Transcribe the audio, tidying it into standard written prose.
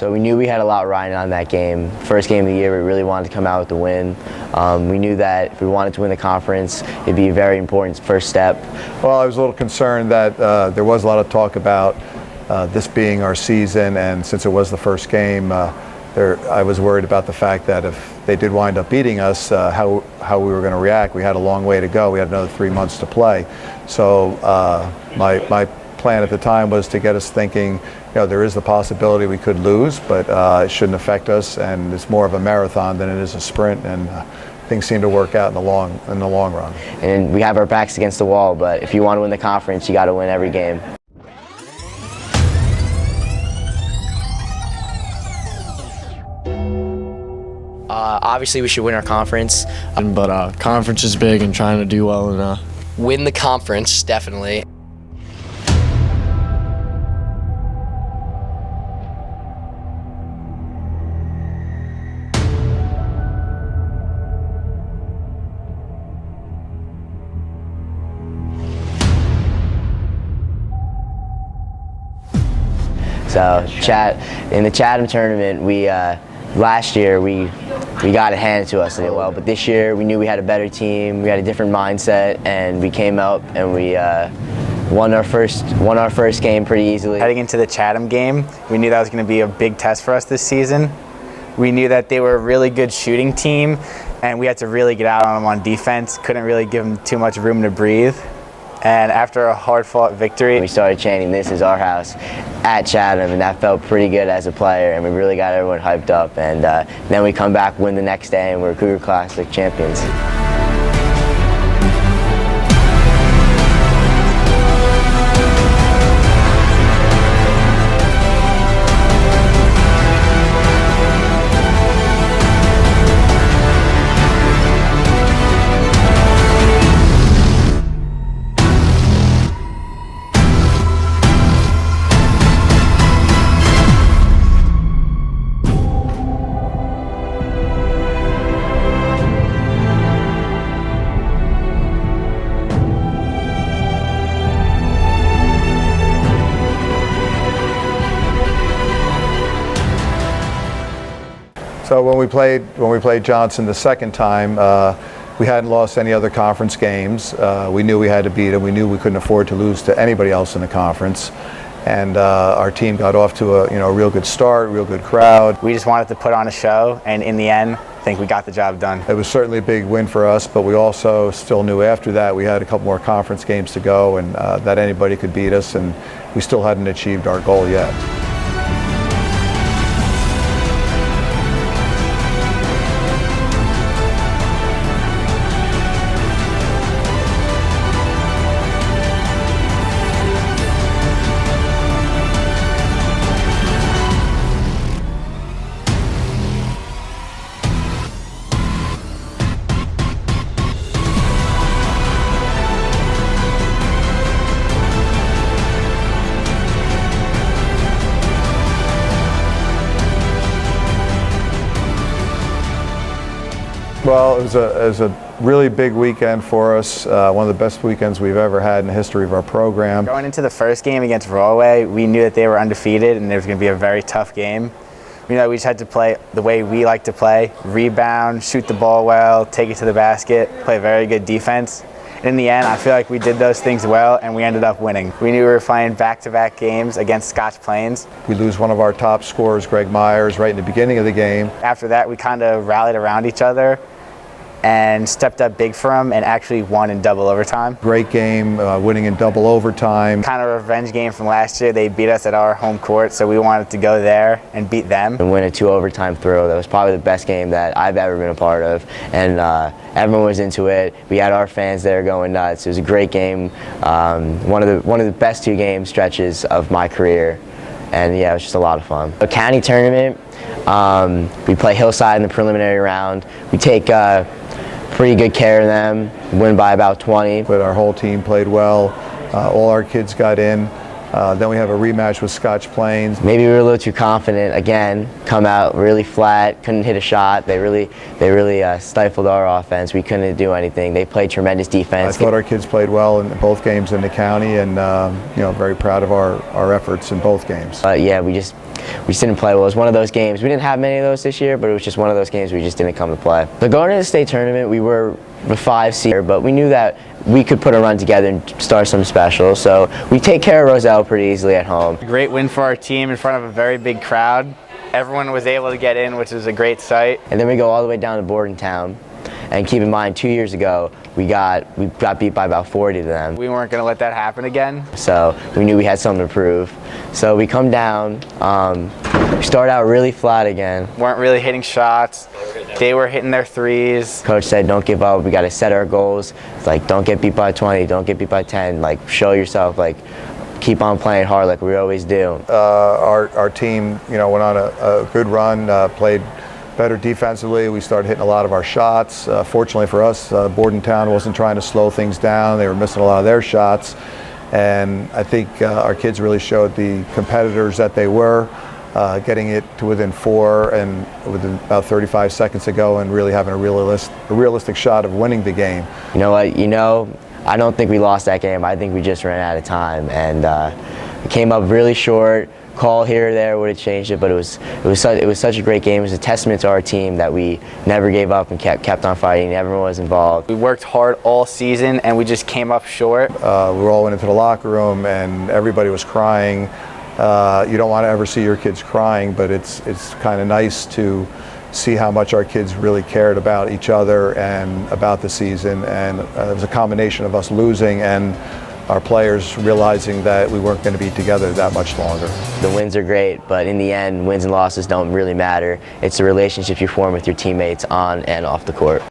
So we knew we had a lot riding on that game. First game of the year, we really wanted to come out with the win. We knew that if we wanted to win the conference, it'd be a very important first step. Well, I was a little concerned that there was a lot of talk about this being our season, and since it was the first game, I was worried about the fact that if they did wind up beating us, how we were going to react. We had a long way to go. We had another 3 months to play. So my plan at the time was to get us thinking, there is the possibility we could lose, but it shouldn't affect us, and it's more of a marathon than it is a sprint, and things seem to work out in the long run. And we have our backs against the wall, but if you want to win the conference, you got to win every game. Obviously, we should win our conference. But conference is big, and trying to do well and win the conference, definitely. So in the Chatham tournament, last year we got it handed to us well, but this year we knew we had a better team, we had a different mindset, and we came out and we won our first game pretty easily. Heading into the Chatham game, we knew that was going to be a big test for us this season. We knew that they were a really good shooting team, and we had to really get out on them on defense. Couldn't really give them too much room to breathe. And after a hard-fought victory, we started chanting, "This is our house," at Chatham, and that felt pretty good as a player, and we really got everyone hyped up. And then we come back, win the next day, and we're Cougar Classic champions. So when we played Johnson the second time, we hadn't lost any other conference games. We knew we had to beat them. We knew we couldn't afford to lose to anybody else in the conference. And our team got off to a real good start, real good crowd. We just wanted to put on a show, and in the end, I think we got the job done. It was certainly a big win for us, but we also still knew after that we had a couple more conference games to go, and that anybody could beat us, and we still hadn't achieved our goal yet. Well, it was a really big weekend for us, one of the best weekends we've ever had in the history of our program. Going into the first game against Galway, we knew that they were undefeated and it was going to be a very tough game. We just had to play the way we like to play, rebound, shoot the ball well, take it to the basket, play very good defense. In the end, I feel like we did those things well, and we ended up winning. We knew we were playing back-to-back games against Scotch Plains. We lose one of our top scorers, Greg Myers, right in the beginning of the game. After that, we kind of rallied around each other and stepped up big for them and actually won in double overtime. Great game, winning in double overtime. Kind of a revenge game from last year. They beat us at our home court, so we wanted to go there and beat them. And win a 2 overtime throw. That was probably the best game that I've ever been a part of. And everyone was into it. We had our fans there going nuts. It was a great game. One of the best 2 game stretches of my career. And yeah, it was just a lot of fun. A county tournament, we play Hillside in the preliminary round. We take pretty good care of them, win by about 20. But our whole team played well. All our kids got in. Then we have a rematch with Scotch Plains. Maybe we were a little too confident. Again, come out really flat, couldn't hit a shot. They really stifled our offense. We couldn't do anything. They played tremendous defense. I thought our kids played well in both games in the county, and very proud of our efforts in both games. But yeah, we just didn't play well. It was one of those games. We didn't have many of those this year, but it was just one of those games we just didn't come to play. So going to the state tournament, we were the 5 seed, but we knew that we could put a run together and start some special. So we take care of Roselle pretty easily at home. Great win for our team in front of a very big crowd. Everyone was able to get in, which is a great sight. And then we go all the way down to Bordentown. And keep in mind, 2 years ago, we got beat by about 40 to them. We weren't going to let that happen again. So we knew we had something to prove. So we come down, we start out really flat again. Weren't really hitting shots. They were hitting their threes. Coach said, don't give up. We got to set our goals. It's like, don't get beat by 20, don't get beat by 10. Like, show yourself, like, keep on playing hard like we always do. Our team, went on a good run, played better defensively. We started hitting a lot of our shots. Fortunately for us, Bordentown wasn't trying to slow things down. They were missing a lot of their shots. And I think our kids really showed the competitors that they were, getting it to within 4 and within about 35 seconds to go and really having a realistic shot of winning the game. You know what? I don't think we lost that game. I think we just ran out of time. And it came up really short. Call here or there would have changed it, but it was such a great game. It was a testament to our team that we never gave up and kept on fighting. Everyone was involved. We worked hard all season and we just came up short. We all went into the locker room and everybody was crying. You don't want to ever see your kids crying, but it's kind of nice to see how much our kids really cared about each other and about the season. And it was a combination of us losing and our players realizing that we weren't going to be together that much longer. The wins are great, but in the end, wins and losses don't really matter. It's the relationships you form with your teammates on and off the court.